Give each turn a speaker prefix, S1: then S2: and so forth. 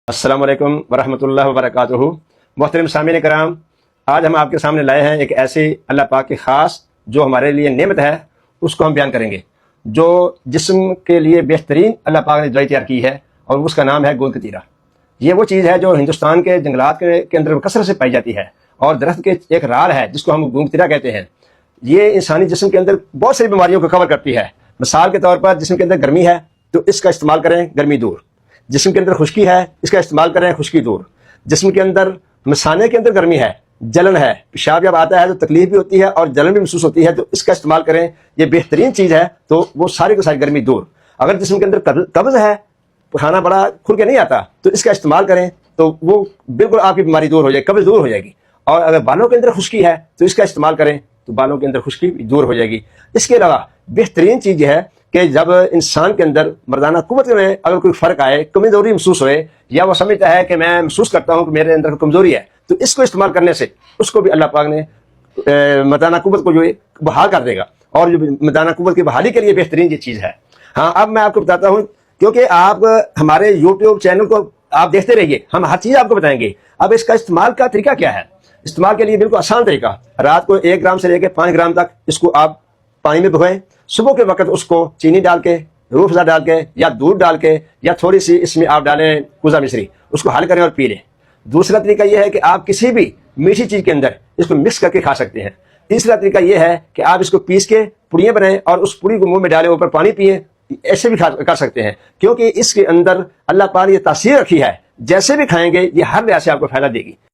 S1: السلام علیکم ورحمۃ اللہ وبرکاتہ۔ محترم سامعین کرام، آج ہم آپ کے سامنے لائے ہیں ایک ایسی اللہ پاک کی خاص جو ہمارے لیے نعمت ہے، اس کو ہم بیان کریں گے، جو جسم کے لیے بہترین اللہ پاک نے دوائی تیار کی ہے، اور اس کا نام ہے گوند کتیرا۔ یہ وہ چیز ہے جو ہندوستان کے جنگلات کے اندر کثرت سے پائی جاتی ہے، اور درخت کے ایک رال ہے جس کو ہم گوند کتیرا کہتے ہیں۔ یہ انسانی جسم کے اندر بہت سی بیماریوں کو کور کرتی ہے۔ مثال کے طور پر جسم کے اندر گرمی ہے تو اس کا استعمال کریں، گرمی دور۔ جسم کے اندر خشکی ہے، اس کا استعمال کریں، خشکی دور۔ جسم کے اندر مثانے کے اندر گرمی ہے، جلن ہے، پیشاب جب آتا ہے تو تکلیف بھی ہوتی ہے اور جلن بھی محسوس ہوتی ہے، تو اس کا استعمال کریں، یہ بہترین چیز ہے، تو وہ ساری کو ساری گرمی دور۔ اگر جسم کے اندر قبض ہے، کھانا بڑا کھل کے نہیں آتا، تو اس کا استعمال کریں تو وہ بالکل آپ کی بیماری دور ہو جائے گی، قبض دور ہو جائے گی۔ اور اگر بالوں کے اندر خشکی ہے تو اس کا استعمال کریں تو بالوں کے اندر خشکی دور ہو جائے گی۔ اس کے علاوہ بہترین چیز یہ ہے کہ جب انسان کے اندر مردانہ قوت میں اگر کوئی فرق آئے، کمزوری محسوس ہوئے، یا وہ سمجھتا ہے کہ میں محسوس کرتا ہوں کہ میرے اندر کمزوری ہے، تو اس کو استعمال کرنے سے اس کو بھی اللہ پاک نے مردانہ قوت کو جو ہے بحال کر دے گا، اور جو مردانہ قوت کی بحالی کے لیے بہترین یہ چیز ہے۔ ہاں، اب میں آپ کو بتاتا ہوں، کیونکہ آپ ہمارے یوٹیوب چینل کو آپ دیکھتے رہیے، ہم ہر چیز آپ کو بتائیں گے۔ اب اس کا استعمال کا طریقہ کیا ہے؟ استعمال کے لیے بالکل آسان طریقہ، رات کو 1 گرام سے لے کے 5 گرام تک اس کو آپ پانی میں بھگوئیں، صبح کے وقت اس کو چینی ڈال کے، روح افزا ڈال کے، یا دودھ ڈال کے، یا تھوڑی سی اس میں آپ ڈالیں کوزہ مصری، اس کو حل کریں اور پی لیں۔ دوسرا طریقہ یہ ہے کہ آپ کسی بھی میٹھی چیز کے اندر اس کو مکس کر کے کھا سکتے ہیں۔ تیسرا طریقہ یہ ہے کہ آپ اس کو پیس کے پڑیاں بنائیں اور اس پوری کو منہ میں ڈالیں، اوپر پانی پئیں، ایسے بھی کر سکتے ہیں، کیونکہ اس کے اندر اللہ پاک نے یہ تاثیر رکھی ہے، جیسے بھی کھائیں گے یہ ہر لحاظ سے آپ کو فائدہ دے گی۔